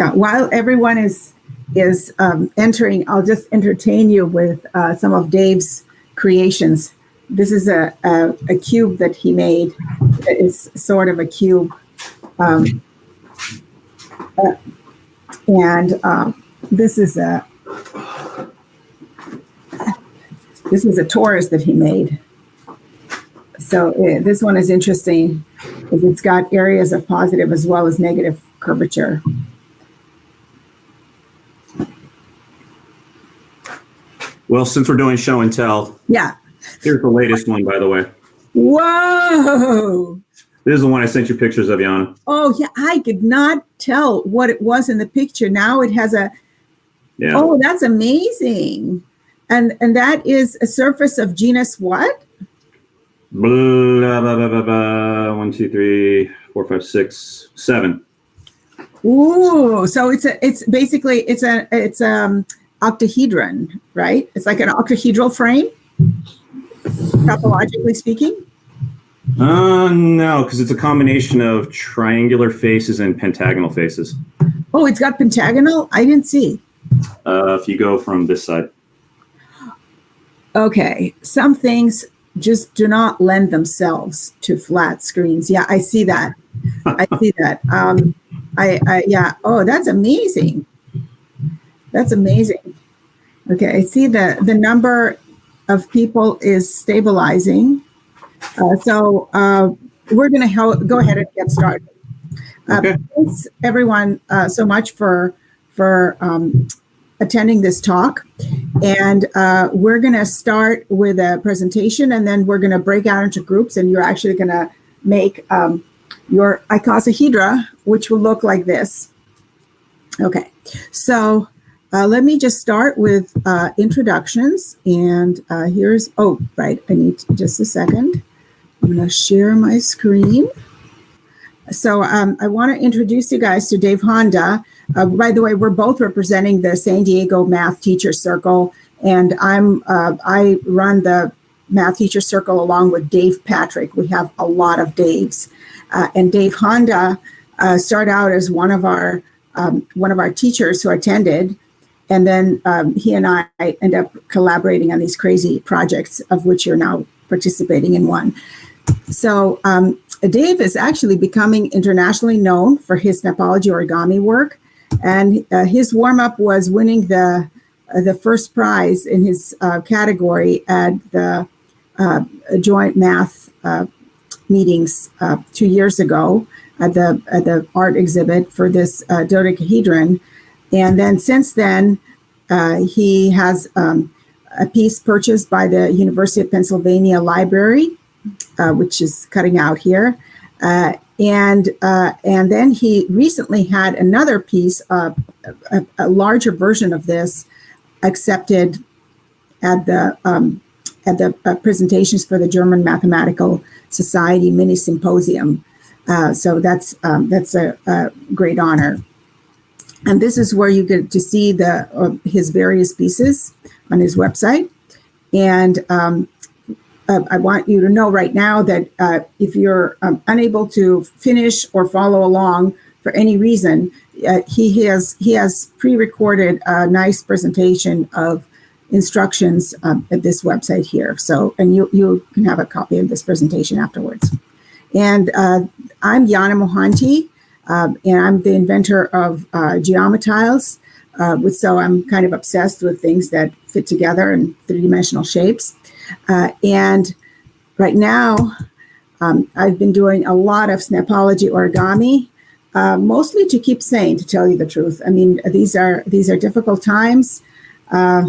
Yeah, while everyone is entering, I'll just entertain you with some of Dave's creations. This is a cube that he made. It's sort of a cube, and this is a torus that he made. So this one is interesting because it's got areas of positive as well as negative curvature. Well, since we're doing show and tell, yeah, here's the latest one, by the way. Whoa! This is the one I sent you pictures of, Yana. Oh, yeah, I could not tell what it was in the picture. Now it has a, yeah. Oh, that's amazing. And that is a surface of genus what? Blah, blah, blah, blah, blah. 1, 2, 3, 4, 5, 6, 7. Ooh, so it's basically octahedron, right? It's like an octahedral frame, topologically speaking. No, because it's a combination of triangular faces and pentagonal faces. Oh, it's got pentagonal? I didn't see. If you go from this side. Okay, some things just do not lend themselves to flat screens. Yeah, I see that. I see that. Yeah. Oh, that's amazing. That's amazing. Okay, I see the number of people is stabilizing. So we're going to go ahead and get started. Okay. Thanks everyone so much for attending this talk. And we're going to start with a presentation, and then we're going to break out into groups, and you're actually going to make your icosahedra, which will look like this. Okay, so let me just start with introductions. And here's, oh, right, I need just a second. I'm going to share my screen. So I want to introduce you guys to Dave Honda. By the way, we're both representing the San Diego Math Teacher Circle, and I run the Math Teacher Circle along with Dave Patrick. We have a lot of Daves, and Dave Honda started out as one of our teachers who attended, and then he and I end up collaborating on these crazy projects, of which you're now participating in one. So Dave is actually becoming internationally known for his Snapology Origami work, and his warm-up was winning the first prize in his category at the joint math meetings 2 years ago at the art exhibit for this dodecahedron. And then since then, he has a piece purchased by the University of Pennsylvania Library, which is cutting out here. And then he recently had another piece, a larger version of this, accepted at the presentations for the German Mathematical Society mini symposium. So that's a great honor. And this is where you get to see his various pieces on his website. And I want you to know right now that if you're unable to finish or follow along for any reason, he has pre-recorded a nice presentation of instructions at this website here. So, and you can have a copy of this presentation afterwards. And I'm Yana Mohanty, and I'm the inventor of geometriles. So I'm kind of obsessed with things that fit together in three-dimensional shapes. And right now, I've been doing a lot of Snapology Origami, mostly to keep sane, to tell you the truth. I mean, these are difficult times. I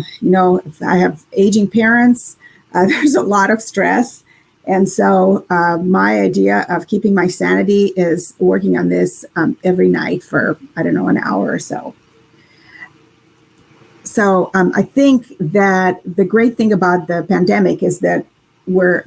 have aging parents. There's a lot of stress. And so my idea of keeping my sanity is working on this every night for, an hour or so. So I think that the great thing about the pandemic is that we're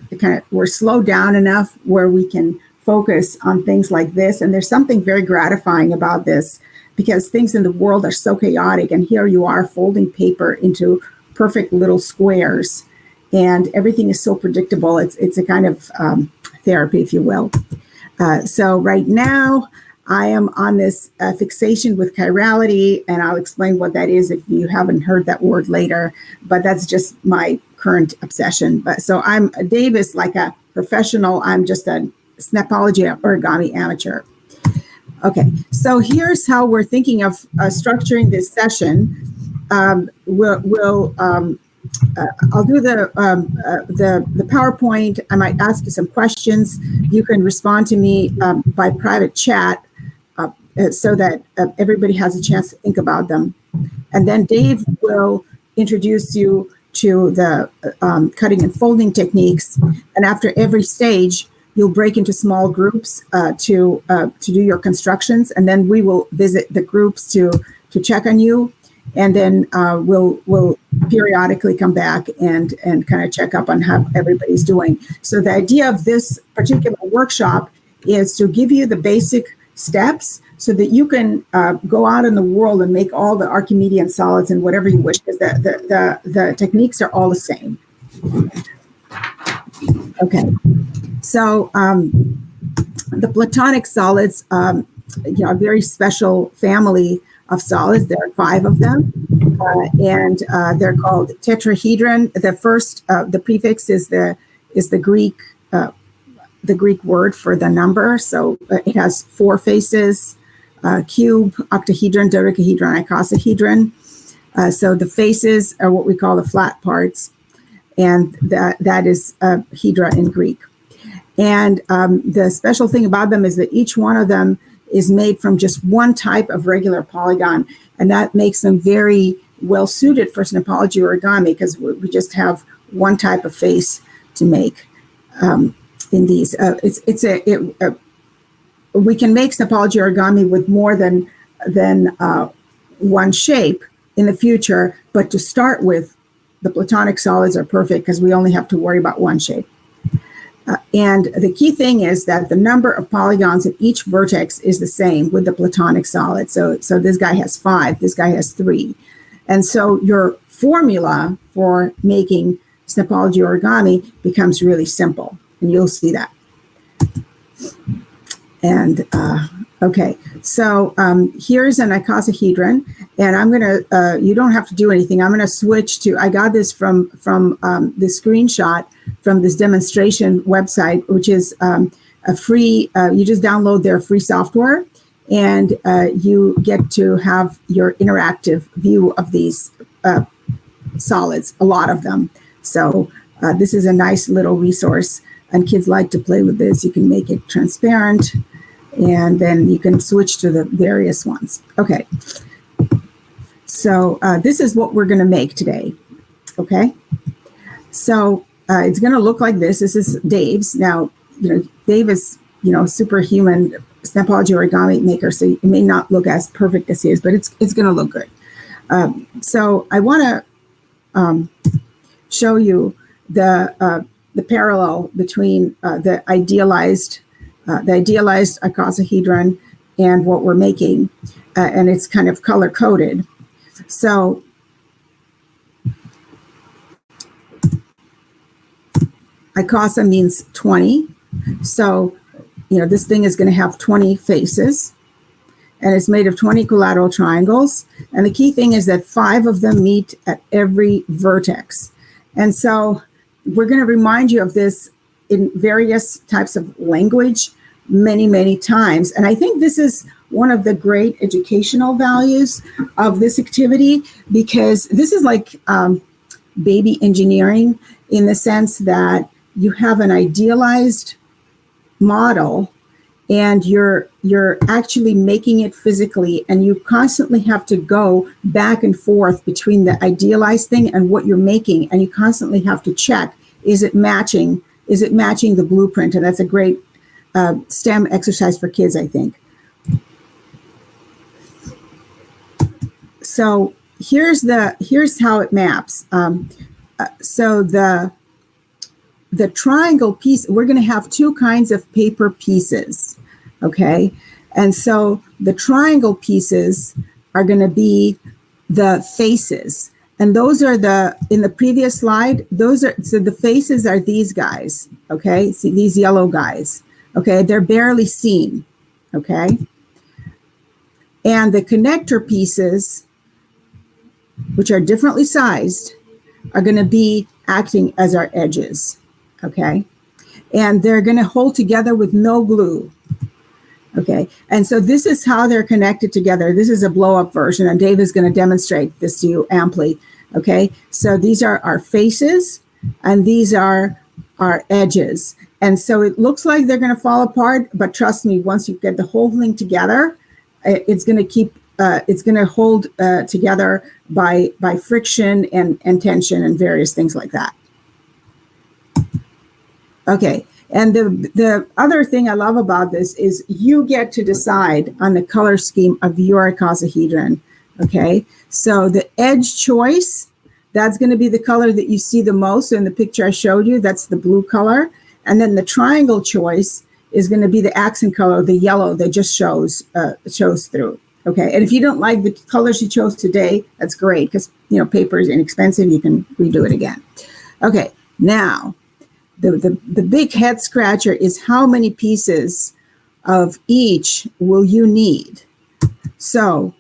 slowed down enough where we can focus on things like this. And there's something very gratifying about this, because things in the world are so chaotic. And here you are folding paper into perfect little squares, and everything is so predictable. It's a kind of therapy, if you will. So right now, I am on this fixation with chirality, and I'll explain what that is if you haven't heard that word later, but that's just my current obsession. But so Dave is like a professional. I'm just a Snapology Origami amateur. Okay, so here's how we're thinking of structuring this session. I'll do the PowerPoint. I might ask you some questions. You can respond to me by private chat so that everybody has a chance to think about them. And then Dave will introduce you to the cutting and folding techniques. And after every stage, you'll break into small groups to do your constructions. And then we will visit the groups to check on you. And then we'll periodically come back and kind of check up on how everybody's doing. So the idea of this particular workshop is to give you the basic steps so that you can go out in the world and make all the Archimedean solids and whatever you wish, because the techniques are all the same. Okay, so the Platonic solids, a very special family of solids. There are 5 of them, and they're called tetrahedron. The first, the prefix is the Greek word for the number. So it has 4 faces: cube, octahedron, dodecahedron, icosahedron. So the faces are what we call the flat parts, and that is hedra in Greek. And the special thing about them is that each one of them is made from just one type of regular polygon, and that makes them very well suited for Snapology origami, because we just have one type of face to make in these. We can make Snapology origami with more than one shape in the future, but to start with, the Platonic solids are perfect because we only have to worry about one shape. And the key thing is that the number of polygons at each vertex is the same with the Platonic solid. So this guy has 5, this guy has 3. And so your formula for making Snapology origami becomes really simple, and you'll see that. And okay, so here's an icosahedron, and I'm gonna, you don't have to do anything. I'm gonna switch to, I got this from the screenshot from this demonstration website, which is a free, you just download their free software, and you get to have your interactive view of these solids, a lot of them. So this is a nice little resource, and kids like to play with this. You can make it transparent, and then you can switch to the various ones. Okay, so this is what we're going to make today. Okay, so it's going to look like this. This is Dave's. Now, Dave is, superhuman Snapology origami maker, so it may not look as perfect as his, but it's going to look good. So I want to show you the parallel between the idealized icosahedron and what we're making, and it's kind of color coded. So icosa means 20. So, this thing is going to have 20 faces, and it's made of 20 equilateral triangles. And the key thing is that 5 of them meet at every vertex. And so we're going to remind you of this in various types of language many, many times. And I think this is one of the great educational values of this activity, because this is like baby engineering, in the sense that you have an idealized model and you're actually making it physically, and you constantly have to go back and forth between the idealized thing and what you're making, and you constantly have to check, is it matching the blueprint? And that's a great STEM exercise for kids, I think. So here's how it maps. So the triangle piece, we're going to have 2 kinds of paper pieces, okay? And so the triangle pieces are going to be the faces. And those are in the previous slide, so the faces are these guys, okay? See, these yellow guys, okay? They're barely seen, okay? And the connector pieces, which are differently sized, are going to be acting as our edges, okay? And they're going to hold together with no glue, okay? And so this is how they're connected together. This is a blow-up version, and Dave is going to demonstrate this to you amply, okay? So these are our faces, and these are our edges. And so it looks like they're going to fall apart, but trust me, once you get the whole thing together, it's going to keep, it's going to hold together by friction and tension and various things like that. Okay, and the other thing I love about this is you get to decide on the color scheme of your icosahedron, okay? So the edge choice, that's going to be the color that you see the most in the picture I showed you. That's the blue color. And then the triangle choice is going to be the accent color, the yellow that just shows through. Okay, and if you don't like the colors you chose today, that's great because, you know, paper is inexpensive. You can redo it again. Okay, now the big head scratcher is how many pieces of each will you need? So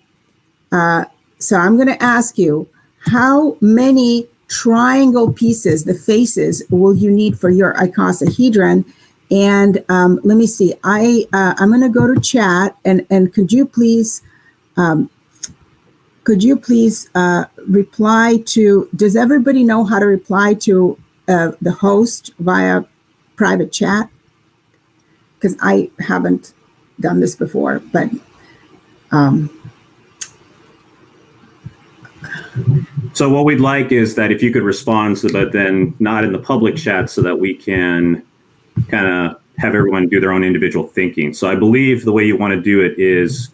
I'm going to ask you, how many triangle pieces, the faces, will you need for your icosahedron? And let me see. I'm going to go to chat and could you please reply to? Does everybody know how to reply to the host via private chat? Because I haven't done this before, but. So what we'd like is that if you could respond, so that then not in the public chat, so that we can kind of have everyone do their own individual thinking. So I believe the way you want to do it is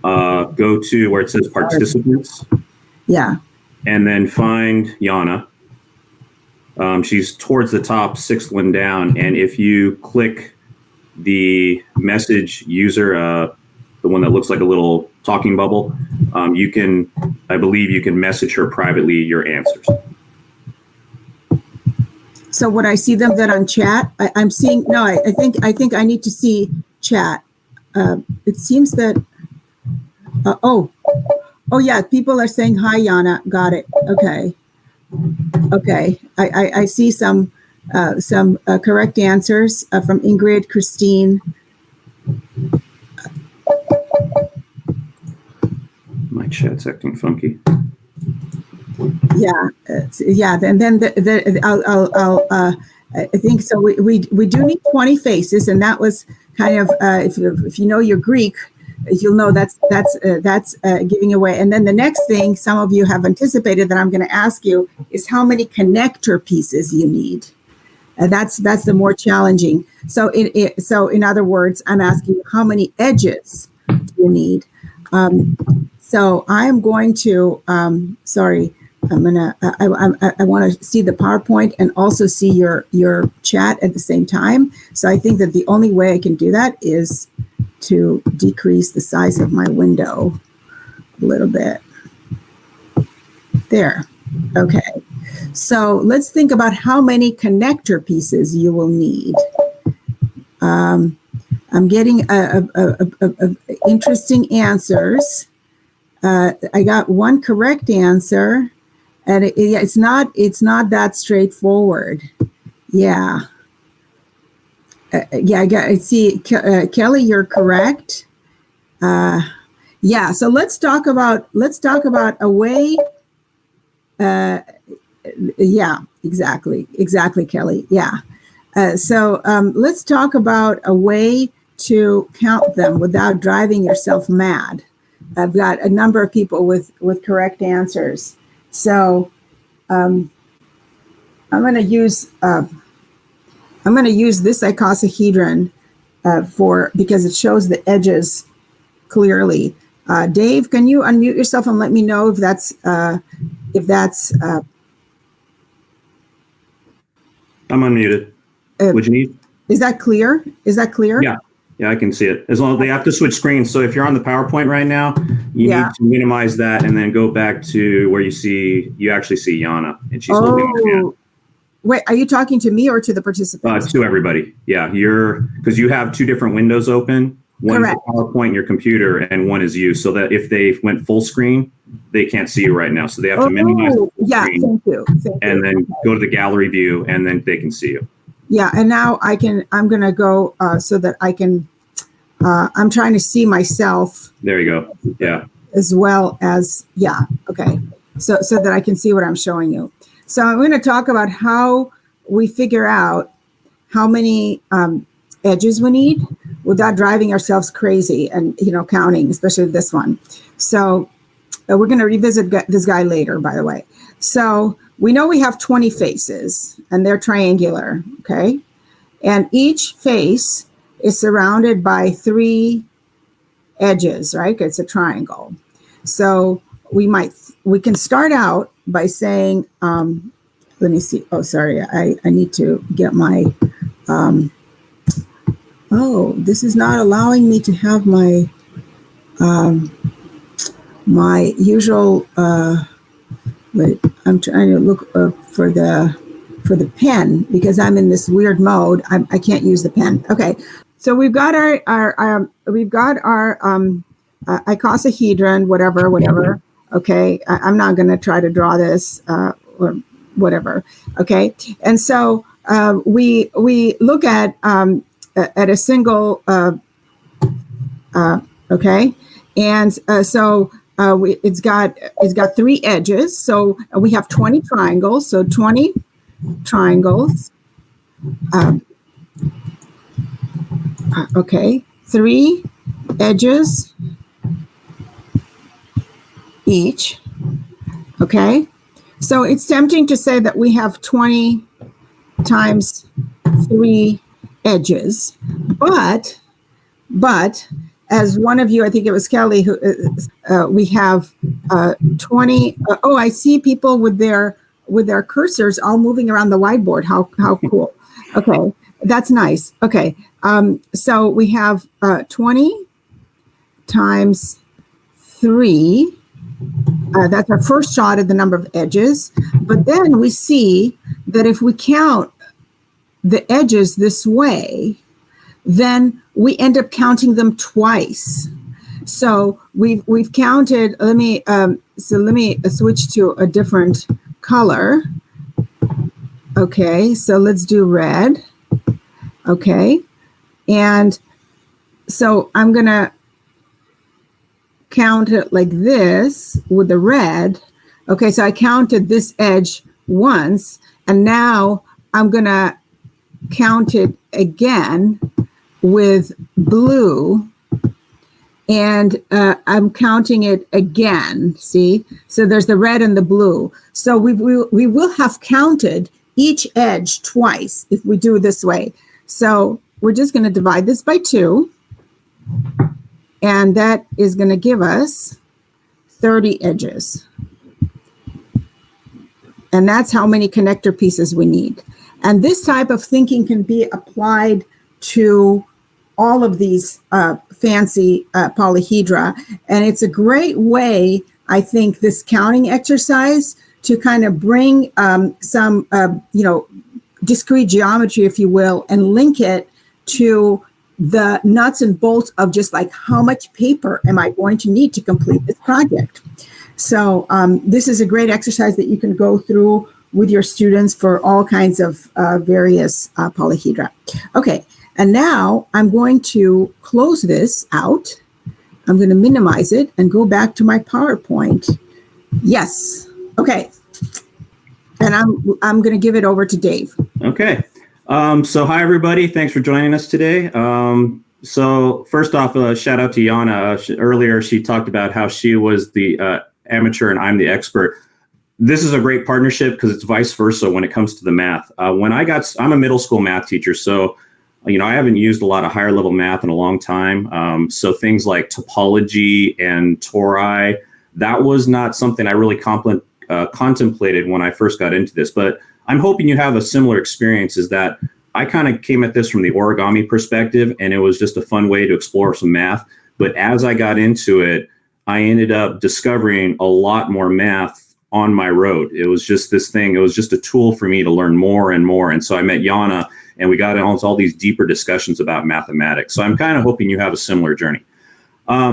go to where it says participants. Yeah. And then find Yana. She's towards the top, sixth one down. And if you click the message user, the one that looks like a little talking bubble, I believe you can message her privately your answers. So would I see them then on chat? I'm seeing, no, I think I need to see chat. It seems that, oh yeah, people are saying, hi, Yana, got it, okay. Okay, I see some correct answers from Ingrid, Christine. My chat's acting funky. Yeah, yeah. And then I think so. We do need 20 faces, and that was kind of if you know your Greek, you'll know that's giving away. And then the next thing some of you have anticipated that I'm going to ask you is how many connector pieces you need. That's the more challenging. So in other words, I'm asking you how many edges do you need. So I am going to, I want to see the PowerPoint and also see your chat at the same time. So I think that the only way I can do that is to decrease the size of my window a little bit. There, okay. So let's think about how many connector pieces you will need. I'm getting interesting answers. I got one correct answer, and it's not that straightforward. Yeah. I see Kelly, you're correct. Yeah. So let's talk about a way. Yeah. Exactly, Kelly. Yeah. So let's talk about a way to count them without driving yourself mad. I've got a number of people with correct answers. So I'm going to use this icosahedron because it shows the edges clearly. Dave, can you unmute yourself and let me know if that's I'm unmuted. What you need? Is that clear? Yeah, I can see it. As long as they have to switch screens. So if you're on the PowerPoint right now, you need to minimize that and then go back to where you actually see Yana, and she's holding her hand. Wait, are you talking to me or to the participants? To everybody. Yeah, because you have two different windows open. One is Correct. the PowerPoint in your computer, and one is you. So that if they went full screen, they can't see you right now. So they have to minimize the full Yeah, screen thank you. and then go to the gallery view, and then they can see you. Yeah, and now I'm going to go so that I can, I'm trying to see myself. There you go. Yeah. As well as, yeah, okay. So that I can see what I'm showing you. So I'm going to talk about how we figure out how many edges we need without driving ourselves crazy and, counting, especially this one. So we're going to revisit this guy later, by the way. So we know we have 20 faces and they're triangular, okay? And each face is surrounded by 3 edges, right? It's a triangle. So we can start out by saying, let me see. Oh, sorry. I need to get my, this is not allowing me to have my, my usual, wait, I'm trying to look for the pen because I'm in this weird mode. I can't use the pen. Okay. So we've got our icosahedron, whatever. Okay. I'm not going to try to draw this, or whatever. Okay. And so, we look at a single, okay. And, so, it's got 3 edges. So we have 20 triangles. So 20 triangles. Okay. 3 edges each. Okay. So it's tempting to say that we have 20 times 3 edges, but as one of you, I think it was Kelly, who we have 20. I see people with their cursors all moving around the whiteboard. How cool. Okay, that's nice. Okay, so we have 20 times 3. That's our first shot at the number of edges. But then we see that if we count the edges this way, then we end up counting them twice. So we've counted. Let me switch to a different color. Okay, so let's do red. Okay, and so I'm gonna count it like this with the red. Okay, so I counted this edge once, and now I'm gonna count it again with blue, and I'm counting it again. See, so there's the red and the blue. So we will have counted each edge twice if we do it this way. So we're just going to divide this by 2. And that is going to give us 30 edges. And that's how many connector pieces we need. And this type of thinking can be applied to all of these fancy polyhedra. And it's a great way, I think, this counting exercise to kind of bring some, discrete geometry, if you will, and link it to the nuts and bolts of just like how much paper am I going to need to complete this project. So this is a great exercise that you can go through with your students for all kinds of various polyhedra. Okay, and now I'm going to close this out. I'm going to minimize it and go back to my PowerPoint. Yes, okay. And I'm going to give it over to Dave. Okay. So hi, everybody. Thanks for joining us today. So first off, shout out to Yana. Earlier, she talked about how she was the amateur and I'm the expert. This is a great partnership because it's vice versa when it comes to the math. I'm a middle school math teacher, so I haven't used a lot of higher level math in a long time. So things like topology and tori, that was not something I really contemplated when I first got into this. But I'm hoping you have a similar experience, is that I kind of came at this from the origami perspective, and it was just a fun way to explore some math. But as I got into it, I ended up discovering a lot more math on my road. It was just this thing. It was just a tool for me to learn more and more. And so I met Yana, and we got into all these deeper discussions about mathematics. So I'm kind of hoping you have a similar journey.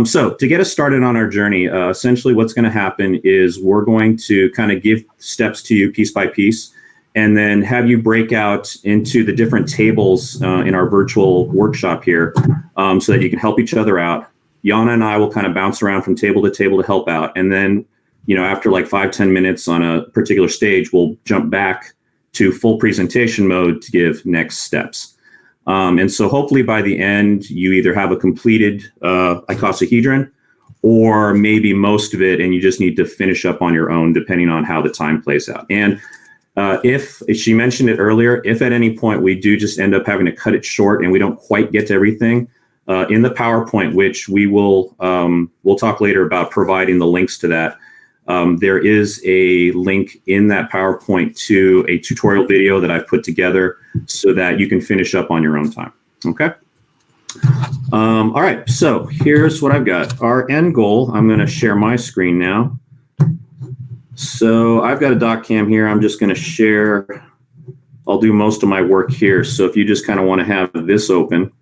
So to get us started on our journey, essentially what's going to happen is we're going to kind of give steps to you piece by piece, and then have you break out into the different tables in our virtual workshop here, so that you can help each other out. Yana and I will kind of bounce around from table to help out. And then, after like 5-10 minutes on a particular stage, we'll jump back to full presentation mode to give next steps. And so hopefully by the end, you either have a completed icosahedron, or maybe most of it, and you just need to finish up on your own, depending on how the time plays out. And if she mentioned it earlier, if at any point we do just end up having to cut it short and we don't quite get to everything, in the PowerPoint, which we'll talk later about providing the links to that, there is a link in that PowerPoint to a tutorial video that I've put together so that you can finish up on your own time. Okay. All right. So here's what I've got. Our end goal, I'm going to share my screen now. So I've got a doc cam here. I'm just going to share. I'll do most of my work here. So if you just kind of want to have this open,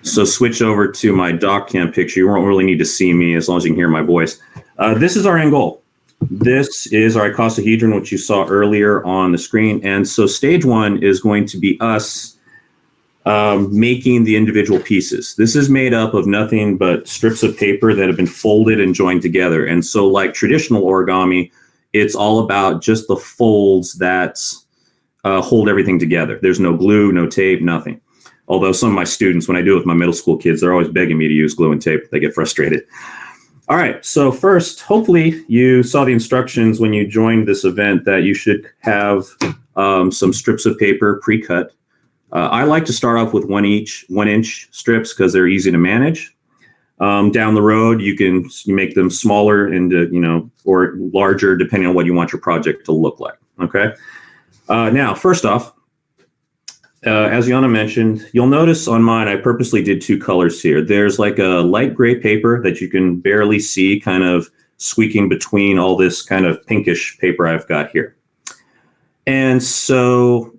so switch over to my doc cam picture. You won't really need to see me as long as you can hear my voice. This is our end goal. This is our icosahedron, which you saw earlier on the screen. And so stage one is going to be us making the individual pieces. This is made up of nothing but strips of paper that have been folded and joined together. And so like traditional origami, it's all about just the folds that hold everything together. There's no glue, no tape, nothing. Although some of my students, when I do it with my middle school kids, they're always begging me to use glue and tape. They get frustrated. All right, so first, hopefully you saw the instructions when you joined this event that you should have some strips of paper pre-cut. I like to start off with 1-inch strips because they're easy to manage. Down the road, you make them smaller and or larger depending on what you want your project to look like. Okay. Now, first off, as Yana mentioned, you'll notice on mine, I purposely did 2 colors here. There's like a light gray paper that you can barely see kind of squeaking between all this kind of pinkish paper I've got here. And so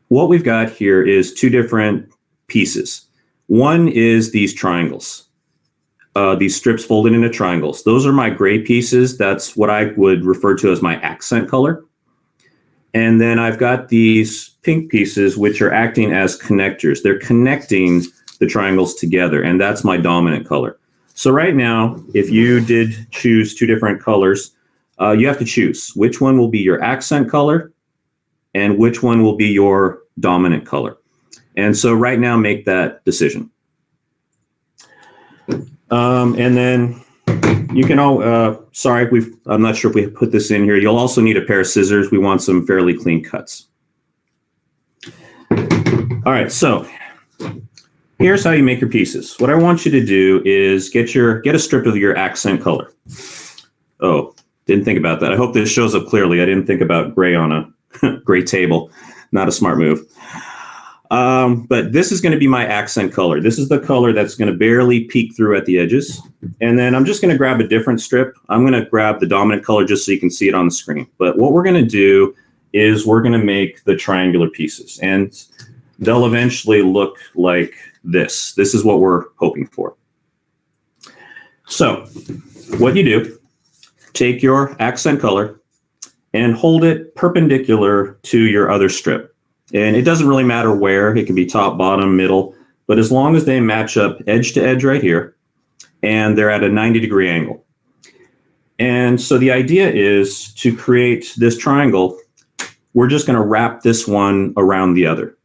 what we've got here is 2 different pieces. One is these triangles, these strips folded into triangles. Those are my gray pieces. That's what I would refer to as my accent color. And then I've got these pink pieces, which are acting as connectors. They're connecting the triangles together, and that's my dominant color. So right now, if you did choose 2 different colors, you have to choose which one will be your accent color and which one will be your dominant color. And so right now, make that decision. And then you can I'm not sure if we put this in here. You'll also need a pair of scissors. We want some fairly clean cuts. All right, so here's how you make your pieces. What I want you to do is get a strip of your accent color. Oh, didn't think about that. I hope this shows up clearly. I didn't think about gray on a gray table. Not a smart move. But this is going to be my accent color. This is the color that's going to barely peek through at the edges. And then I'm just going to grab a different strip. I'm going to grab the dominant color just so you can see it on the screen. But what we're going to do is we're going to make the triangular pieces. And they'll eventually look like this. This is what we're hoping for. So what you do, take your accent color and hold it perpendicular to your other strip. And it doesn't really matter where. It can be top, bottom, middle. But as long as they match up edge to edge right here, and they're at a 90-degree angle. And so the idea is to create this triangle. We're just going to wrap this one around the other.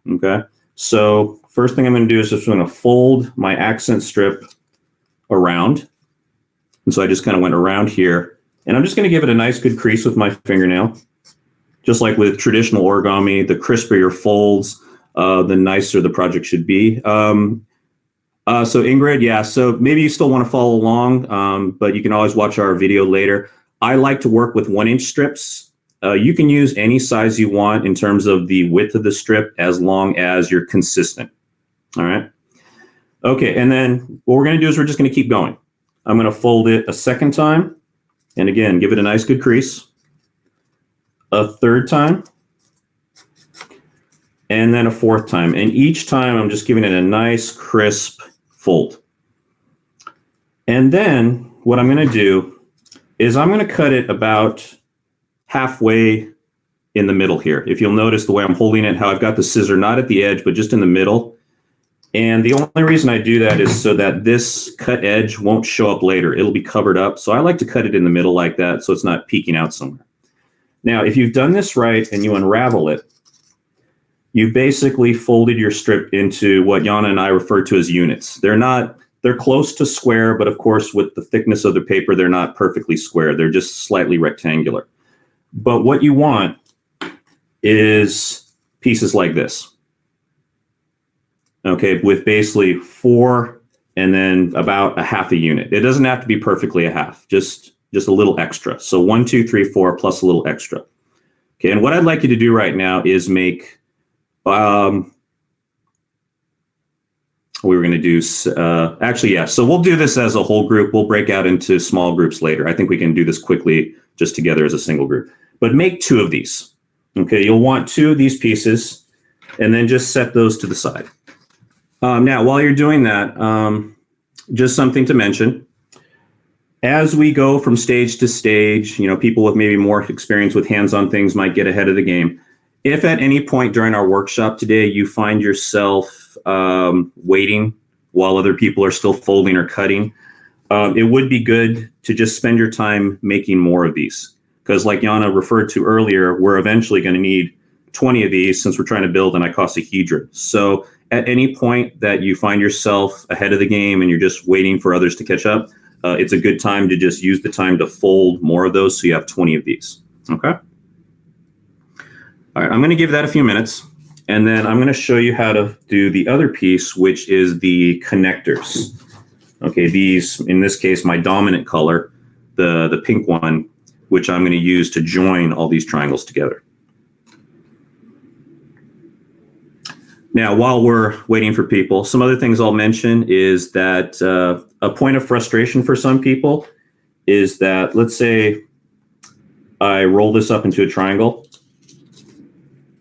Okay? So first thing I'm going to do is just going to fold my accent strip around. And so I just kind of went around here. And I'm just going to give it a nice good crease with my fingernail. Just like with traditional origami, the crisper your folds, the nicer the project should be. So Ingrid, yeah, so maybe you still want to follow along, but you can always watch our video later. I like to work with 1-inch strips. You can use any size you want in terms of the width of the strip as long as you're consistent. All right. Okay, and then what we're going to do is we're just going to keep going. I'm going to fold it a second time. And again, give it a nice good crease. A third time. and then a fourth time. And each time I'm just giving it a nice crisp fold. And then what I'm going to do is I'm going to cut it about halfway in the middle here. If you'll notice the way I'm holding it, how I've got the scissor not at the edge, but just in the middle. And the only reason I do that is so that this cut edge won't show up later. It'll be covered up. So I like to cut it in the middle like that so it's not peeking out somewhere. Now, if you've done this right and you unravel it, you've basically folded your strip into what Yana and I refer to as units. They're close to square, but of course, with the thickness of the paper, they're not perfectly square. They're just slightly rectangular. But what you want is pieces like this. Okay, with basically 4 and then about a half a unit. It doesn't have to be perfectly a half, just a little extra. So 1, 2, 3, 4 plus a little extra. Okay, and what I'd like you to do right now is make, we were going to do, actually, yeah. So we'll do this as a whole group. We'll break out into small groups later. I think we can do this quickly just together as a single group. But make 2 of these. Okay, you'll want 2 of these pieces and then just set those to the side. Now, while you're doing that, just something to mention. As we go from stage to stage, people with maybe more experience with hands-on things might get ahead of the game. If at any point during our workshop today, you find yourself waiting while other people are still folding or cutting, it would be good to just spend your time making more of these. Because like Yana referred to earlier, we're eventually going to need 20 of these since we're trying to build an icosahedron. So at any point that you find yourself ahead of the game and you're just waiting for others to catch up, it's a good time to just use the time to fold more of those so you have 20 of these. Okay? All right, I'm going to give that a few minutes, and then I'm going to show you how to do the other piece, which is the connectors. Okay, these, in this case, my dominant color, the pink one, which I'm going to use to join all these triangles together. Now, while we're waiting for people, some other things I'll mention is that a point of frustration for some people is that, let's say I roll this up into a triangle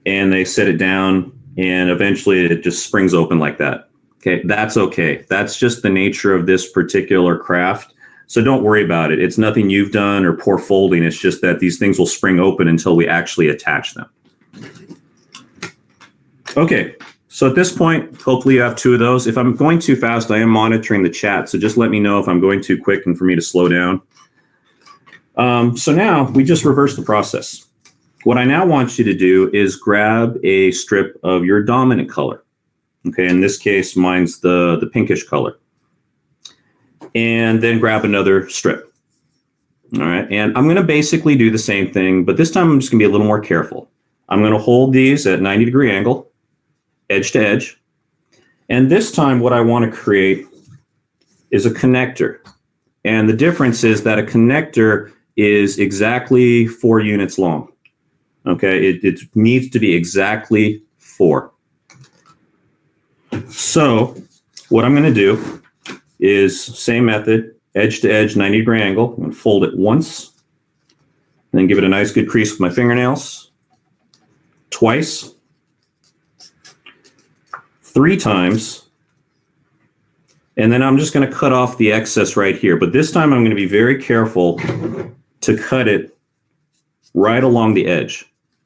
and they set it down and eventually it just springs open like that. Okay, that's okay. That's just the nature of this particular craft. So don't worry about it. It's nothing you've done or poor folding. It's just that these things will spring open until we actually attach them. Okay. So at this point, hopefully you have 2 of those. If I'm going too fast, I am monitoring the chat. So just let me know if I'm going too quick and for me to slow down. So now we just reverse the process. What I now want you to do is grab a strip of your dominant color. Okay, in this case, mine's the pinkish color. And then grab another strip. All right, and I'm going to basically do the same thing, but this time I'm just going to be a little more careful. I'm going to hold these at 90-degree angle, edge to edge. And this time what I want to create is a connector. And the difference is that a connector is exactly 4 units long. Okay, it needs to be exactly 4. So what I'm going to do is same method, edge to edge, 90-degree angle. I'm going to fold it once, and then give it a nice good crease with my fingernails. Twice. 3 times. And then I'm just going to cut off the excess right here. But this time I'm going to be very careful to cut it right along the edge.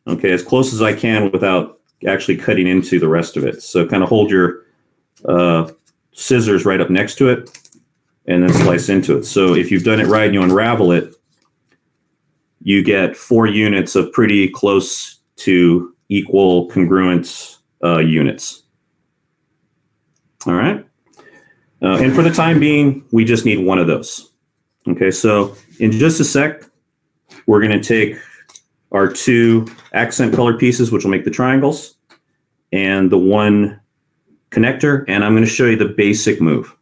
Okay, as close as I can without actually cutting into the rest of it. So kind of hold your scissors right up next to it and then slice into it. So if you've done it right and you unravel it, you get 4 units of pretty close to equal congruent units. All right. And for the time being, we just need 1 of those. Okay, so in just a sec, we're going to take our 2 accent color pieces, which will make the triangles, and the 1 connector, and I'm going to show you the basic move.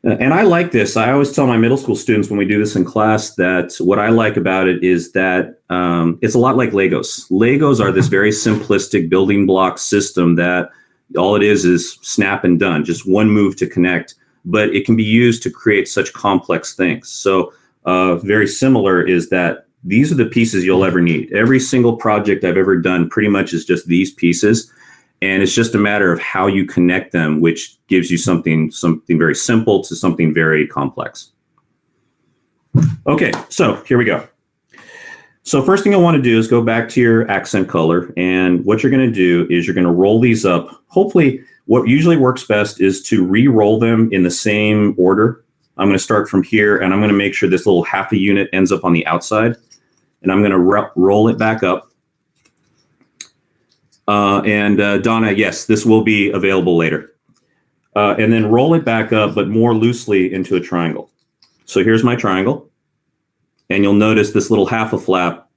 And I like this. I always tell my middle school students when we do this in class that what I like about it is that it's a lot like Legos. Legos are this very simplistic building block system that all it is snap and done, just 1 move to connect, but it can be used to create such complex things. So very similar is that these are the pieces you'll ever need. Every single project I've ever done pretty much is just these pieces. And it's just a matter of how you connect them, which gives you something very simple to something very complex. Okay, so here we go. So first thing you'll want to do is go back to your accent color. And what you're going to do is you're going to roll these up. Hopefully, what usually works best is to re-roll them in the same order. I'm going to start from here, and I'm going to make sure this little half a unit ends up on the outside. And I'm going to roll it back up. Donna, yes, this will be available later. And then roll it back up, but more loosely into a triangle. So here's my triangle. And you'll notice this little half a flap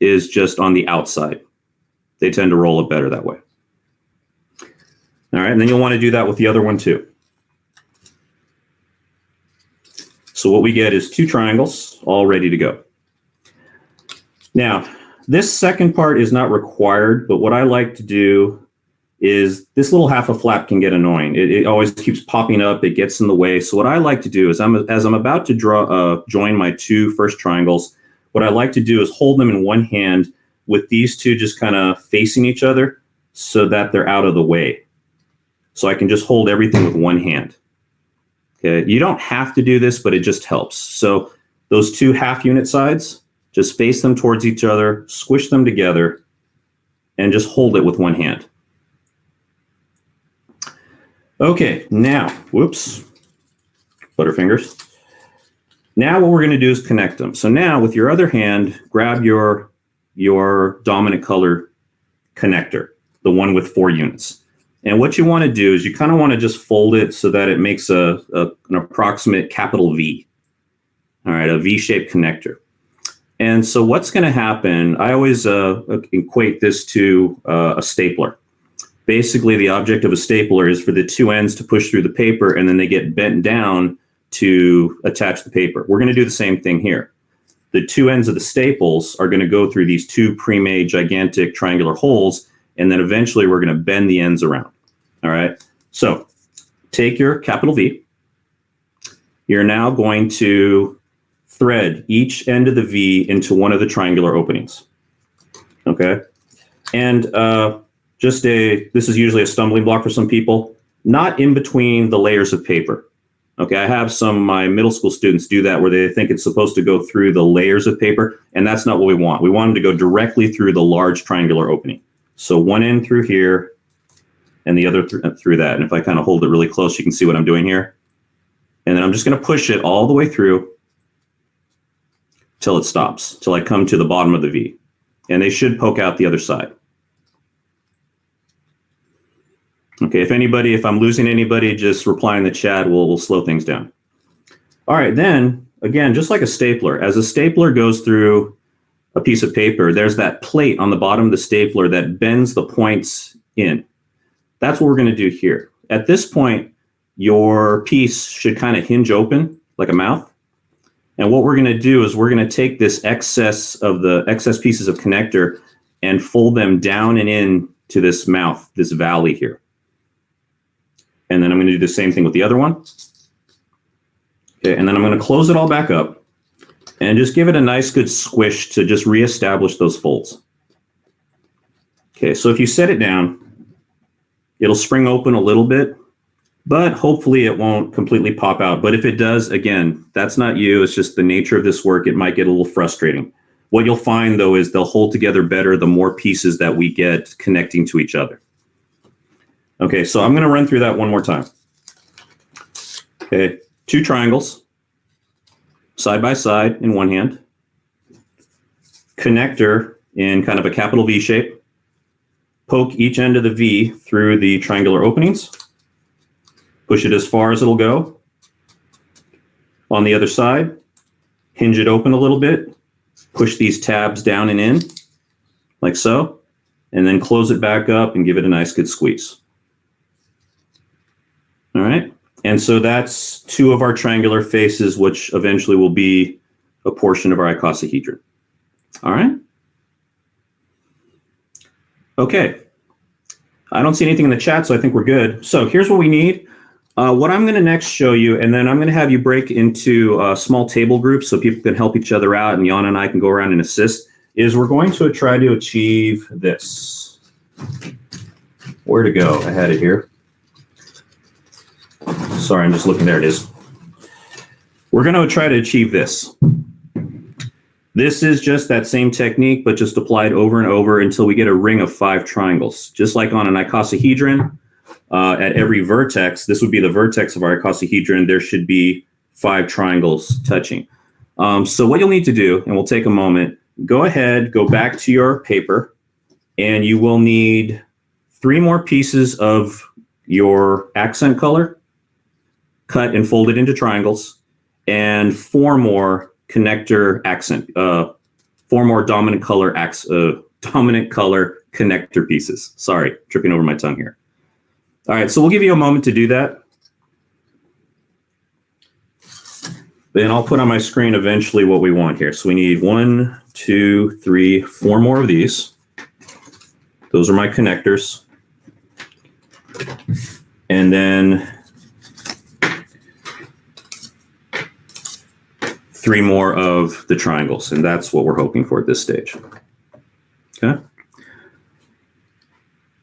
is just on the outside. They tend to roll it better that way. All right, and then you'll want to do that with the other one too. So what we get is 2 triangles all ready to go. Now, this second part is not required, but what I like to do is this little half a flap can get annoying. It always keeps popping up. It gets in the way. So what I like to do is as I'm about to join my 2 first triangles, what I like to do is hold them in one hand with these 2 just kind of facing each other so that they're out of the way. So I can just hold everything with one hand. Okay, you don't have to do this, but it just helps. So those 2 half unit sides, just face them towards each other, squish them together, and just hold it with one hand. Okay, now, whoops, butterfingers. Now what we're going to do is connect them. So now with your other hand, grab your dominant color connector, the one with 4 units. And what you want to do is you kind of want to just fold it so that it makes an approximate capital V. All right, a V-shaped connector. And so what's going to happen, I always equate this to a stapler. Basically, the object of a stapler is for the 2 ends to push through the paper, and then they get bent down to attach the paper. We're going to do the same thing here. The 2 ends of the staples are going to go through these 2 pre-made gigantic triangular holes, and then eventually we're going to bend the ends around. All right, so take your capital V. You're now going to thread each end of the V into one of the triangular openings. Okay, and this is usually a stumbling block for some people, not in between the layers of paper. Okay, I have some of my middle school students do that where they think it's supposed to go through the layers of paper, and that's not what we want. We want them to go directly through the large triangular opening. So one end through here and the other through that. And if I kind of hold it really close, you can see what I'm doing here. And then I'm just going to push it all the way through till it stops, till I come to the bottom of the V. And they should poke out the other side. Okay, if I'm losing anybody, just reply in the chat. We'll slow things down. All right, then, again, just like a stapler, as a stapler goes through a piece of paper, there's that plate on the bottom of the stapler that bends the points in. That's what we're going to do here. At this point, your piece should kind of hinge open like a mouth. And what we're going to do is we're going to take this excess pieces of connector and fold them down and in to this mouth, this valley here. And then I'm going to do the same thing with the other one. Okay, and then I'm going to close it all back up and just give it a nice good squish to just reestablish those folds. Okay, so if you set it down, it'll spring open a little bit, but hopefully it won't completely pop out. But if it does, again, that's not you. It's just the nature of this work. It might get a little frustrating. What you'll find, though, is they'll hold together better the more pieces that we get connecting to each other. Okay, so I'm going to run through that one more time. Okay, 2 triangles, side by side in one hand. Connector in kind of a capital V shape. Poke each end of the V through the triangular openings. Push it as far as it'll go. On the other side, hinge it open a little bit. Push these tabs down and in, like so. And then close it back up and give it a nice good squeeze. All right, and so that's 2 of our triangular faces, which eventually will be a portion of our icosahedron. All right. Okay. I don't see anything in the chat, so I think we're good. So here's what we need. What I'm going to next show you, and then I'm going to have you break into small table groups so people can help each other out, and Yana and I can go around and assist, is we're going to try to achieve this. Where to go? I had it here. Sorry, I'm just looking. There it is. We're going to try to achieve this. This is just that same technique, but just applied over and over until we get a ring of 5 triangles. Just like on an icosahedron, at every vertex, this would be the vertex of our icosahedron, there should be 5 triangles touching. So what you'll need to do, and we'll take a moment, go ahead, go back to your paper, and you will need 3 more pieces of your accent color, cut and folded into triangles, and 4 more connector accent, 4 more dominant color connector pieces. Sorry, tripping over my tongue here. All right, so we'll give you a moment to do that. Then I'll put on my screen eventually what we want here. So we need 1, 2, 3, 4 more of these. Those are my connectors. And then 3 more of the triangles, and that's what we're hoping for at this stage. Okay.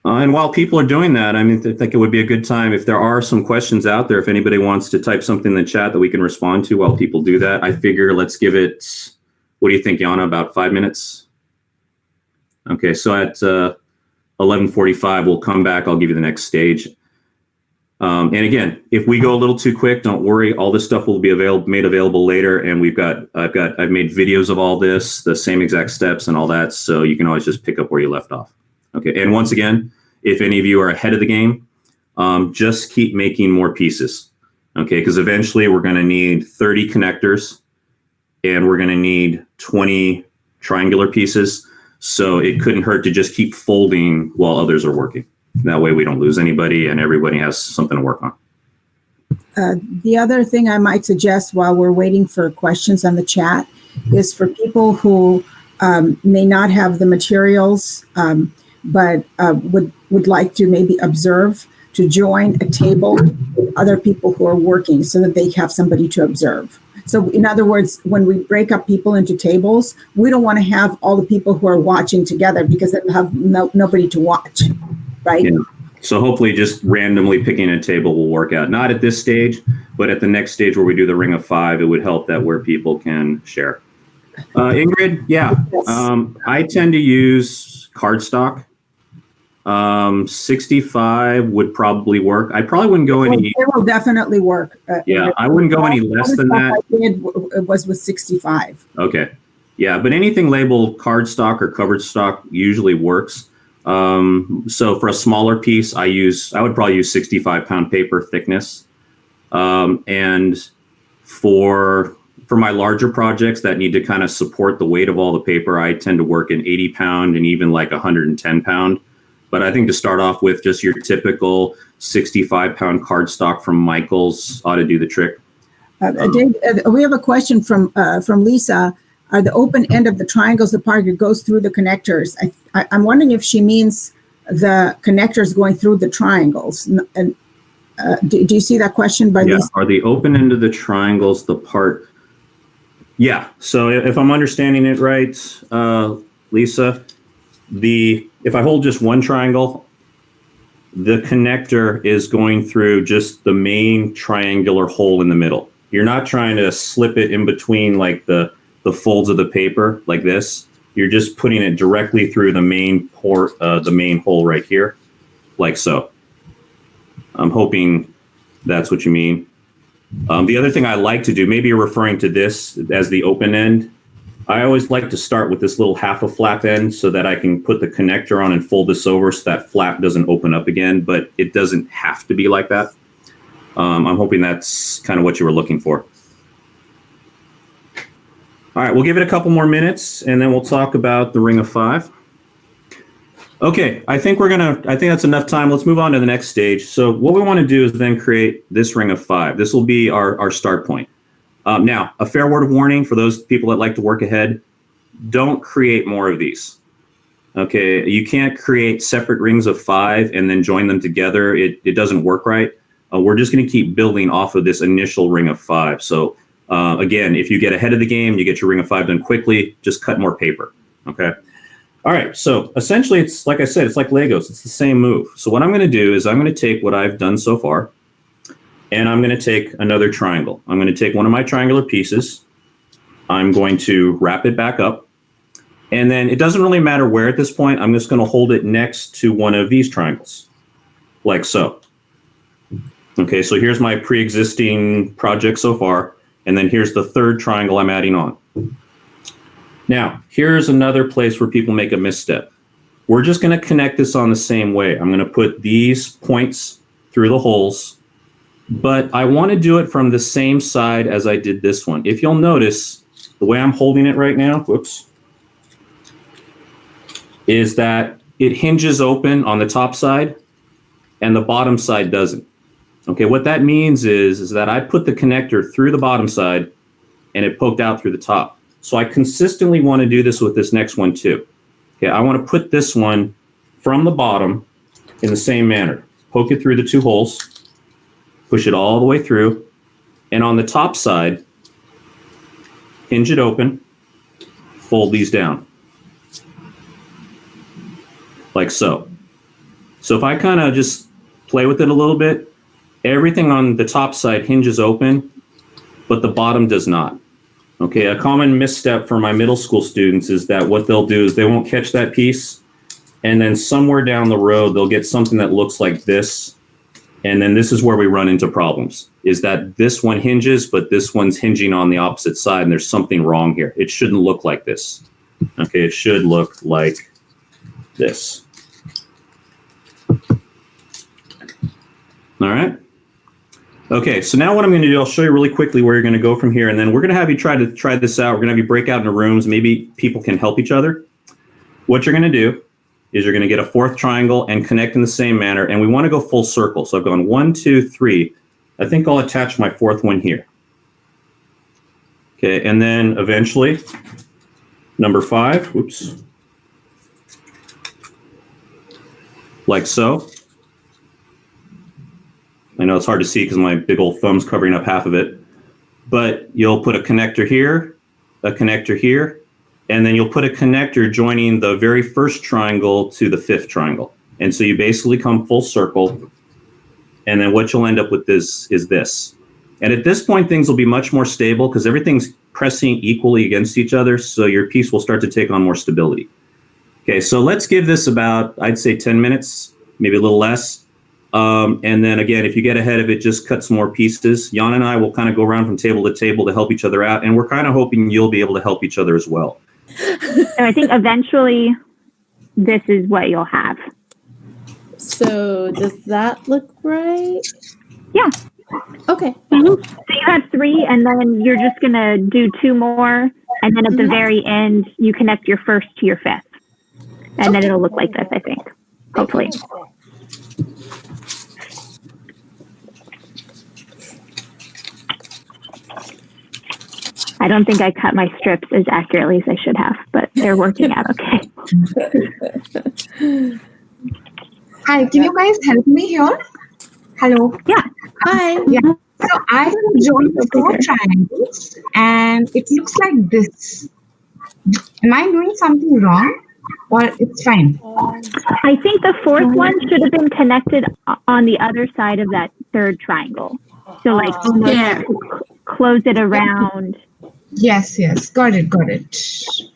And while people are doing that, I mean, I think it would be a good time if there are some questions out there, if anybody wants to type something in the chat that we can respond to while people do that. I figure let's give it, what do you think, Yana, about 5 minutes? Okay, so at 11:45, we'll come back. I'll give you the next stage. And again, if we go a little too quick, don't worry. All this stuff will be made available later. And I've made videos of all this, the same exact steps and all that. So you can always just pick up where you left off. Okay. And once again, if any of you are ahead of the game, just keep making more pieces. Okay. Because eventually we're going to need 30 connectors and we're going to need 20 triangular pieces. So it couldn't hurt to just keep folding while others are working. That way we don't lose anybody and everybody has something to work on. The other thing I might suggest while we're waiting for questions on the chat is for people who may not have the materials, but would like to maybe observe, to join a table with other people who are working so that they have somebody to observe. So in other words, when we break up people into tables, we don't want to have all the people who are watching together because they'll have nobody to watch. Right. Yeah. So hopefully just randomly picking a table will work out. Not at this stage, but at the next stage where we do the ring of 5, it would help that where people can share. Ingrid, yeah. Yes. I tend to use cardstock. 65 would probably work. I probably wouldn't go any. It will definitely work. Yeah, I wouldn't go any less than that. I did was with 65. Okay. Yeah, but anything labeled cardstock or covered stock usually works. So for a smaller piece, I would probably use 65-pound paper thickness. And for my larger projects that need to kind of support the weight of all the paper, I tend to work in 80-pound and even like 110-pound. But I think to start off with, just your typical 65-pound cardstock from Michael's ought to do the trick. Dave, we have a question from Lisa. The open end of the triangles, the part that goes through the connectors. I'm wondering if she means the connectors going through the triangles. And do you see that question by Lisa? Are the open end of the triangles the part? Yeah. So if I'm understanding it right, Lisa, if I hold just one triangle, the connector is going through just the main triangular hole in the middle. You're not trying to slip it in between like the folds of the paper like this. You're just putting it directly through the main hole right here, like so. I'm hoping that's what you mean. The other thing I like to do, maybe you're referring to this as the open end. I always like to start with this little half a flap end so that I can put the connector on and fold this over so that flap doesn't open up again, but it doesn't have to be like that. I'm hoping that's kind of what you were looking for. All right, we'll give it a couple more minutes and then we'll talk about the ring of 5. Okay, I think that's enough time. Let's move on to the next stage. So what we want to do is then create this ring of 5. This will be our start point. Now, a fair word of warning for those people that like to work ahead, don't create more of these. Okay, you can't create separate rings of 5 and then join them together. It doesn't work right. We're just going to keep building off of this initial ring of 5. So again, if you get ahead of the game, you get your ring of 5 done quickly, just cut more paper, okay? All right, so essentially it's, like I said, it's like Legos. It's the same move. So what I'm going to do is I'm going to take what I've done so far, and I'm going to take another triangle. I'm going to take one of my triangular pieces. I'm going to wrap it back up. And then it doesn't really matter where at this point. I'm just going to hold it next to one of these triangles, like so. Okay, so here's my pre-existing project so far. And then here's the third triangle I'm adding on. Now, here's another place where people make a misstep. We're just going to connect this on the same way. I'm going to put these points through the holes, but I want to do it from the same side as I did this one. If you'll notice, the way I'm holding it right now, whoops, is that it hinges open on the top side and the bottom side doesn't. Okay, what that means is that I put the connector through the bottom side and it poked out through the top. So I consistently want to do this with this next one too. Okay, I want to put this one from the bottom in the same manner. Poke it through the 2 holes, push it all the way through, and on the top side, hinge it open, fold these down. Like so. So if I kind of just play with it a little bit, everything on the top side hinges open, but the bottom does not. Okay, a common misstep for my middle school students is that what they'll do is they won't catch that piece, and then somewhere down the road, they'll get something that looks like this, and then this is where we run into problems, is that this one hinges, but this one's hinging on the opposite side, and there's something wrong here. It shouldn't look like this. Okay, it should look like this. All right. Okay, so now what I'm going to do, I'll show you really quickly where you're going to go from here, and then we're going to have you try this out. We're going to have you break out into rooms. Maybe people can help each other. What you're going to do is you're going to get a 4th triangle and connect in the same manner, and we want to go full circle. So I've gone 1, 2, 3. I think I'll attach my 4th one here. Okay, and then eventually, number 5, whoops, like so. I know it's hard to see because my big old thumb's covering up half of it, but you'll put a connector here, and then you'll put a connector joining the very first triangle to the 5th triangle. And so you basically come full circle, and then what you'll end up with is this. And at this point, things will be much more stable because everything's pressing equally against each other, so your piece will start to take on more stability. Okay, so let's give this about, I'd say 10 minutes, maybe a little less. And then again, if you get ahead of it, just cut some more pieces. Yana and I will kind of go around from table to table to help each other out. And we're kind of hoping you'll be able to help each other as well. So I think eventually this is what you'll have. So does that look right? Yeah. Okay. Mm-hmm. So you have 3, and then you're just going to do 2 more. And then at the very end, you connect your 1st to your 5th. And then it'll look like this, I think. Hopefully. I don't think I cut my strips as accurately as I should have, but they're working out okay. Hi, can you guys help me here? Hello. Yeah. Hi. Yeah. So I have joined 4 triangles and it looks like this. Am I doing something wrong or it's fine? I think the 4th one should have been connected on the other side of that 3rd triangle. So like Yeah. close it around. Yes. Got it. Does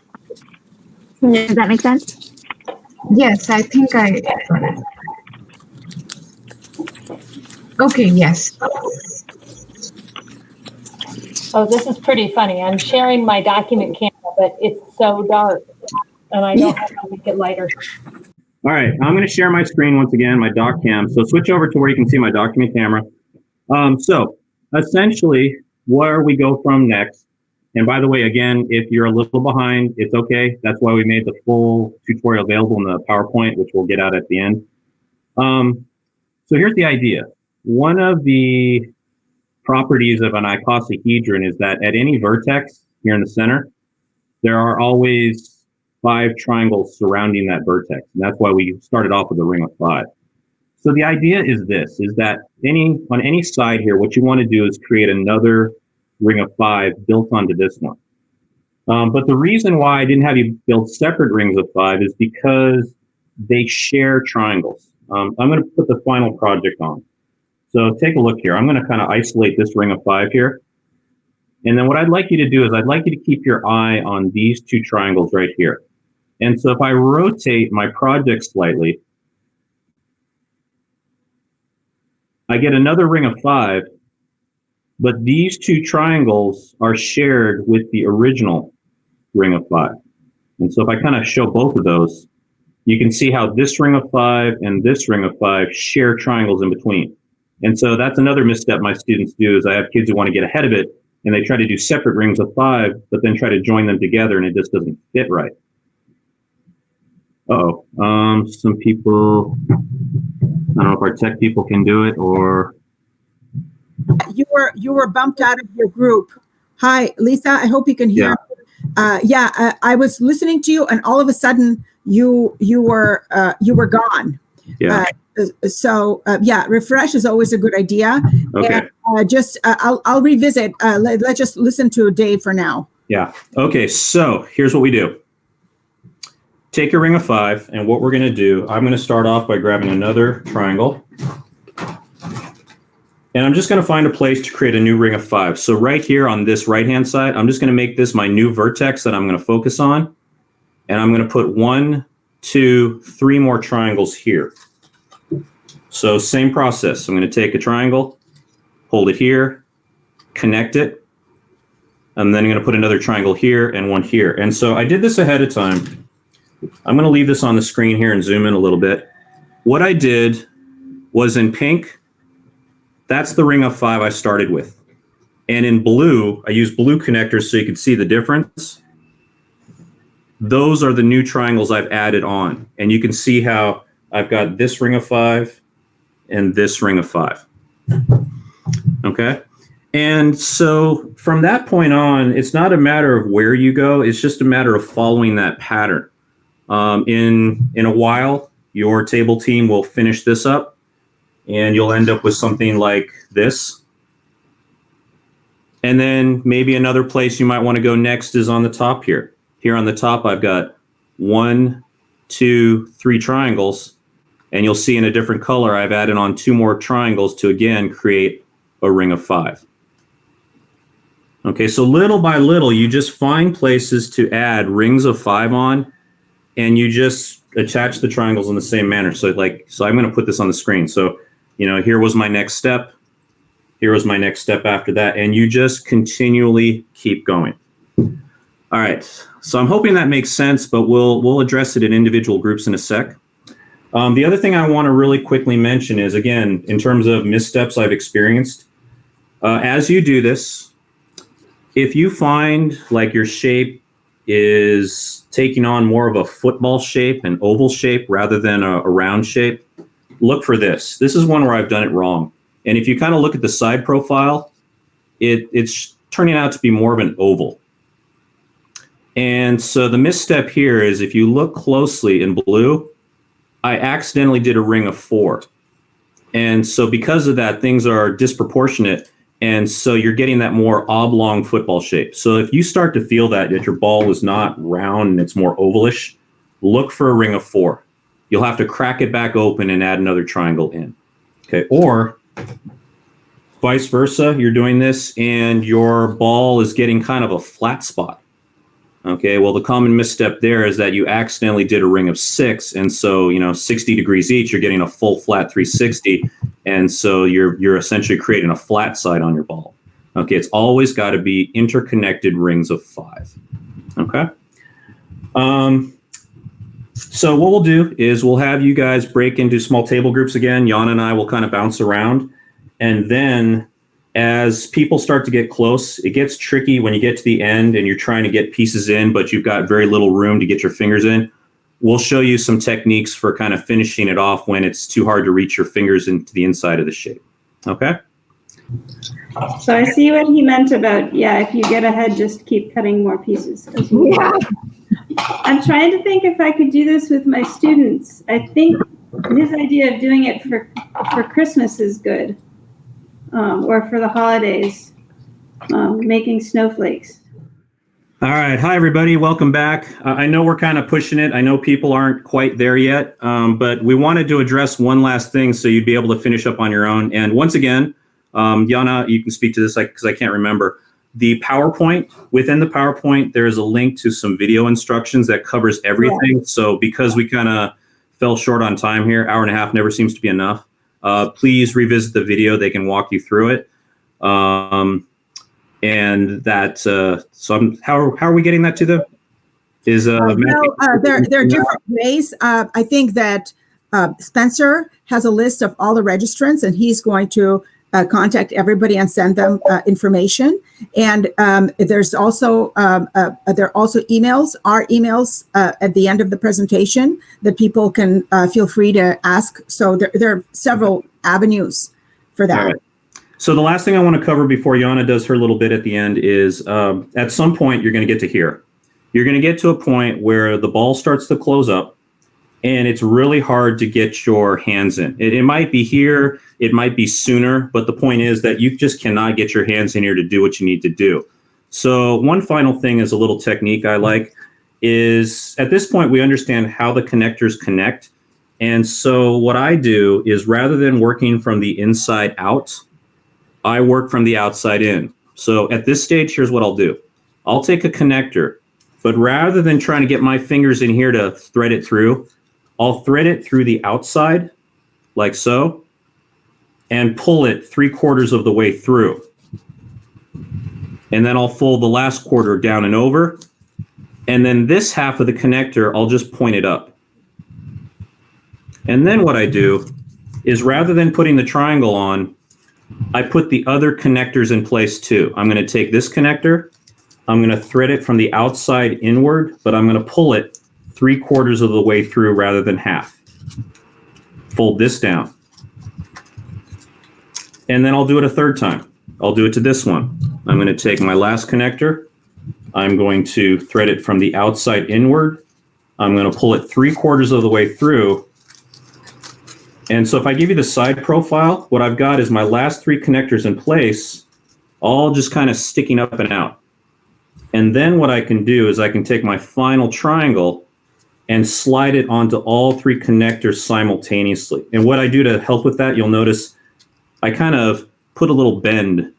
that make sense? Yes, I think I got it. Okay, yes. Oh, this is pretty funny. I'm sharing my document camera, but it's so dark and I don't know how to make it lighter. All right, I'm going to share my screen once again, my doc cam. So switch over to where you can see my document camera. So essentially, where we go from next, and by the way, again, if you're a little behind, it's okay. That's why we made the full tutorial available in the PowerPoint, which we'll get out at the end. So here's the idea. One of the properties of an icosahedron is that at any vertex here in the center, there are always 5 triangles surrounding that vertex. And that's why we started off with a ring of 5. So the idea is this, is that on any side here, what you want to do is create another ring of 5 built onto this one. But the reason why I didn't have you build separate rings of 5 is because they share triangles. I'm going to put the final project on. So take a look here. I'm going to kind of isolate this ring of 5 here. And then what I'd like you to do is I'd like you to keep your eye on these 2 triangles right here. And so if I rotate my project slightly, I get another ring of 5, but these 2 triangles are shared with the original ring of 5. And so if I kind of show both of those, you can see how this ring of 5 and this ring of 5 share triangles in between. And so that's another misstep my students do, is I have kids who want to get ahead of it, and they try to do separate rings of 5, but then try to join them together, and it just doesn't fit right. Some people, I don't know if our tech people can do it, or You were bumped out of your group. Hi, Lisa. I hope you can hear. I was listening to you, and all of a sudden you were gone. yeah. Refresh is always a good idea. Okay. And, I'll revisit. Let's just listen to Dave for now. Yeah. Okay. So here's what we do. Take your ring of 5, and what we're going to do, I'm going to start off by grabbing another triangle. And I'm just going to find a place to create a new ring of 5. So right here on this right-hand side, I'm just going to make this my new vertex that I'm going to focus on. And I'm going to put 1, 2, 3 more triangles here. So same process. I'm going to take a triangle, hold it here, connect it, and then I'm going to put another triangle here and one here. And so I did this ahead of time. I'm going to leave this on the screen here and zoom in a little bit. What I did was in pink, that's the ring of 5 I started with. And in blue, I used blue connectors so you could see the difference. Those are the new triangles I've added on. And you can see how I've got this ring of 5 and this ring of 5. Okay? And so from that point on, it's not a matter of where you go. It's just a matter of following that pattern. In a while, your table team will finish this up, and you'll end up with something like this. And then maybe another place you might want to go next is on the top here. Here on the top, I've got 1, 2, 3 triangles, and you'll see in a different color, I've added on 2 more triangles to again create a ring of 5. Okay, so little by little, you just find places to add rings of 5 on, and you just attach the triangles in the same manner. So I'm going to put this on the screen. So, here was my next step. Here was my next step after that. And you just continually keep going. All right. So I'm hoping that makes sense, but we'll address it in individual groups in a sec. The other thing I want to really quickly mention is, again, in terms of missteps I've experienced, as you do this, if you find like your shape is taking on more of a football shape, an oval shape, rather than a round shape, look for this. This is one where I've done it wrong. And if you kind of look at the side profile, it's turning out to be more of an oval. And so the misstep here is, if you look closely in blue, I accidentally did a ring of 4. And so because of that, things are disproportionate. And so you're getting that more oblong football shape. So if you start to feel that your ball is not round and it's more ovalish, look for a ring of 4. You'll have to crack it back open and add another triangle in. Okay, or vice versa, you're doing this and your ball is getting kind of a flat spot. Okay, well, the common misstep there is that you accidentally did a ring of 6, and so 60 degrees each, you're getting a full flat 360, and so you're essentially creating a flat side on your ball. Okay, it's always got to be interconnected rings of 5. Okay. So what we'll do is we'll have you guys break into small table groups again. Yana and I will kind of bounce around, and then as people start to get close, it gets tricky when you get to the end and you're trying to get pieces in, but you've got very little room to get your fingers in. We'll show you some techniques for kind of finishing it off when it's too hard to reach your fingers into the inside of the shape. Okay? So I see what he meant about, if you get ahead, just keep cutting more pieces. Yeah. I'm trying to think if I could do this with my students. I think His idea of doing it for Christmas is good, or for the holidays, making snowflakes. All right. Hi, everybody. Welcome back. I know we're kind of pushing it. I know people aren't quite there yet, but we wanted to address one last thing so you'd be able to finish up on your own. And once again, Yana, you can speak to this because I can't remember. The PowerPoint, within the PowerPoint, there is a link to some video instructions that covers everything. Yeah. So because we kind of fell short on time here, hour and a half never seems to be enough. Please revisit the video. They can walk you through it. And that, how are we getting that to them? There are different ways. I think that Spencer has a list of all the registrants, and he's going to contact everybody and send them information. And there's also there are also emails, our emails at the end of the presentation that people can feel free to ask. So there are several avenues for that. Right. So the last thing I want to cover before Yana does her little bit at the end is at some point you're going to get to here. You're going to get to a point where the ball starts to close up and it's really hard to get your hands in. It might be here, it might be sooner, but the point is that you just cannot get your hands in here to do what you need to do. So one final thing is a little technique I like is at this point we understand how the connectors connect. And so what I do is rather than working from the inside out, I work from the outside in. So at this stage, here's what I'll do. I'll take a connector, but rather than trying to get my fingers in here to thread it through, I'll thread it through the outside, like so, and pull it 3/4 of the way through. And then I'll fold the last quarter down and over. And then this half of the connector, I'll just point it up. And then what I do is rather than putting the triangle on, I put the other connectors in place too. I'm going to take this connector, I'm going to thread it from the outside inward, but I'm going to pull it 3/4 of the way through rather than half. Fold this down. And then I'll do it a third time. I'll do it to this one. I'm going to take my last connector, I'm going to thread it from the outside inward, I'm going to pull it 3/4 of the way through. And so if I give you the side profile, what I've got is my last 3 connectors in place, all just kind of sticking up and out. And then what I can do is I can take my final triangle and slide it onto all 3 connectors simultaneously. And what I do to help with that, you'll notice I kind of put a little bend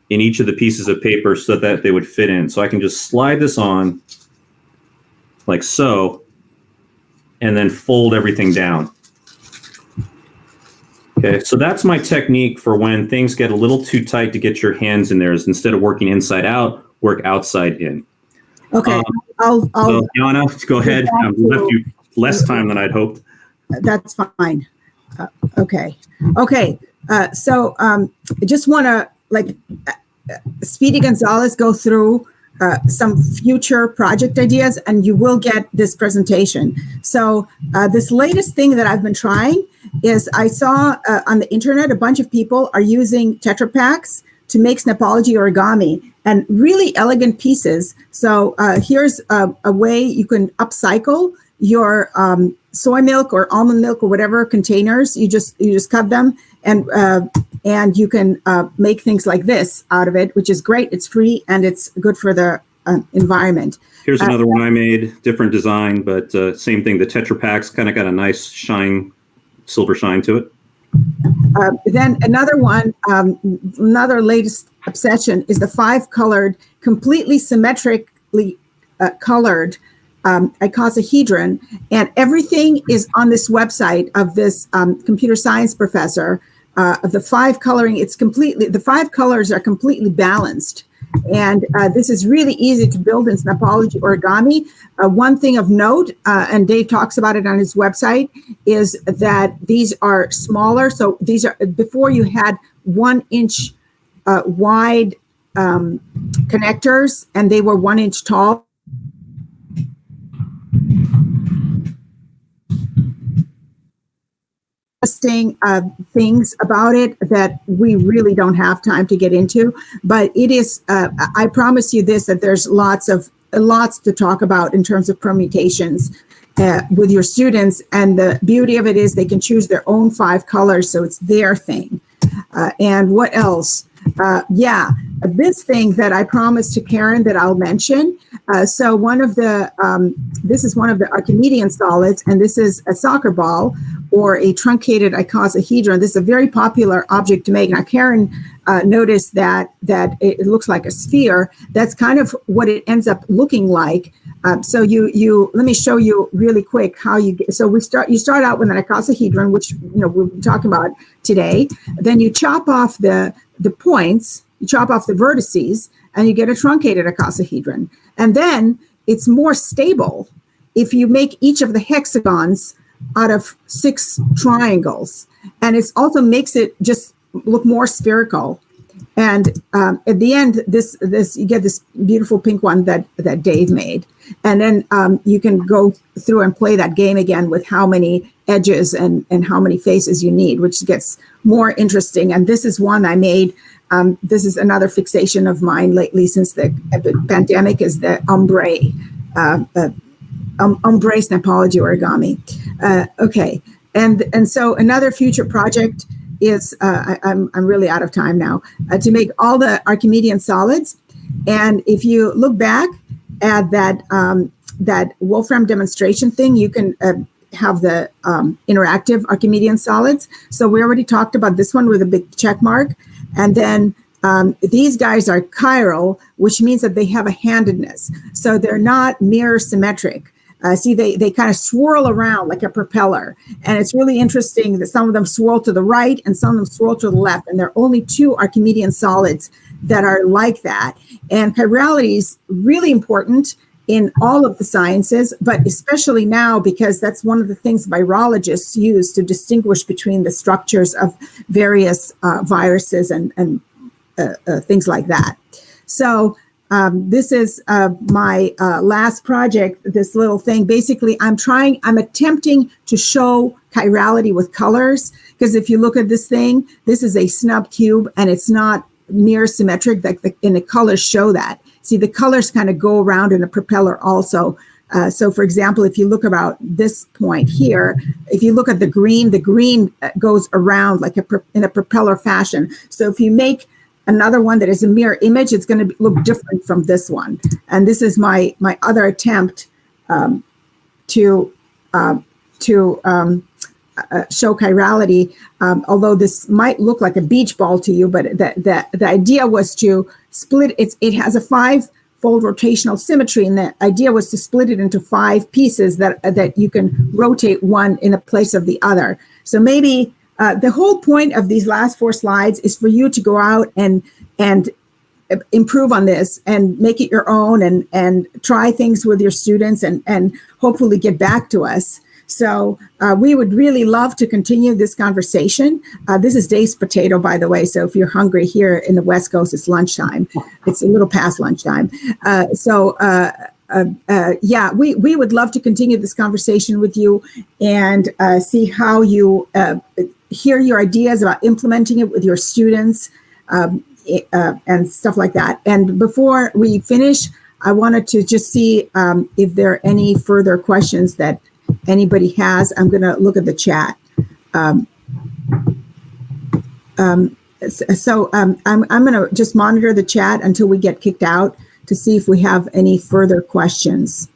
in each of the pieces of paper so that they would fit in. So I can just slide this on like so, and then fold everything down. Okay, so that's my technique for when things get a little too tight to get your hands in there. Is instead of working inside out, work outside in. Okay, so Yana, go ahead. I've left you less time than I'd hoped. That's fine. Okay. So I just want to Speedy Gonzalez go through some future project ideas, and you will get this presentation. So this latest thing that I've been trying is I saw on the internet a bunch of people are using Tetra Paks to make Snapology Origami and really elegant pieces. So here's a way you can upcycle your soy milk or almond milk or whatever containers. You just cut them and you can make things like this out of it, which is great. It's free and it's good for the environment. Here's another one I made, different design, but same thing. The Tetra Paks kind of got a nice shine, silver shine to it. Then another one, another latest obsession is the 5-colored, completely symmetrically colored icosahedron, and everything is on this website of this computer science professor. Of the 5 coloring, the 5 colors are completely balanced. And this is really easy to build in Snapology Origami. One thing of note, and Dave talks about it on his website, is that these are smaller. So these are, before you had 1-inch wide connectors, and they were 1 inch tall. Interesting things about it that we really don't have time to get into, but it is I promise you this, that there's lots to talk about in terms of permutations with your students. And the beauty of it is they can choose their own 5 colors, so it's their thing. And what else? This thing that I promised to Karen that I'll mention. So one of the, this is one of the Archimedean solids, and this is a soccer ball or a truncated icosahedron. This is a very popular object to make. Now, Karen noticed that it looks like a sphere. That's kind of what it ends up looking like. So let me show you really quick how you get. So you start out with an icosahedron, which we'll be talking about today. Then you chop off the points, you chop off the vertices, and you get a truncated icosahedron. And then it's more stable if you make each of the hexagons out of 6 triangles, and it also makes it just look more spherical. And at the end, this you get this beautiful pink one that Dave made, and then you can go through and play that game again with how many edges and how many faces you need, which gets more interesting. And this is one I made. This is another fixation of mine lately since the pandemic, is the ombre Snapology Origami. Okay, and so another future project is I'm really out of time now to make all the Archimedean solids. And if you look back at that Wolfram demonstration thing, you can have the interactive Archimedean solids. So we already talked about this one with a big check mark. And then these guys are chiral, which means that they have a handedness. So they're not mirror symmetric. See, they kind of swirl around like a propeller. And it's really interesting that some of them swirl to the right and some of them swirl to the left. And there are only 2 Archimedean solids that are like that. And chirality is really important in all of the sciences, but especially now because that's one of the things virologists use to distinguish between the structures of various viruses and things like that. So this is my last project, this little thing. Basically, I'm attempting to show chirality with colors, because if you look at this thing, this is a snub cube and it's not mirror symmetric, and the colors show that. See, the colors kind of go around in a propeller also. So for example, if you look about this point here, if you look at the green goes around like in a propeller fashion. So if you make another one that is a mirror image, it's going to look different from this one. And this is my other attempt to show chirality, although this might look like a beach ball to you, but the idea was to split it. It has a 5-fold rotational symmetry, and the idea was to split it into 5 pieces that you can rotate one in the place of the other. So maybe the whole point of these last 4 slides is for you to go out and improve on this and make it your own and try things with your students and hopefully get back to us. So we would really love to continue this conversation. This is Dave's potato, by the way. So if you're hungry here in the West Coast, it's lunchtime. It's a little past lunchtime. We would love to continue this conversation with you and see how you hear your ideas about implementing it with your students and stuff like that. And before we finish, I wanted to just see if there are any further questions that anybody has. I'm going to look at the chat. I'm going to just monitor the chat until we get kicked out to see if we have any further questions.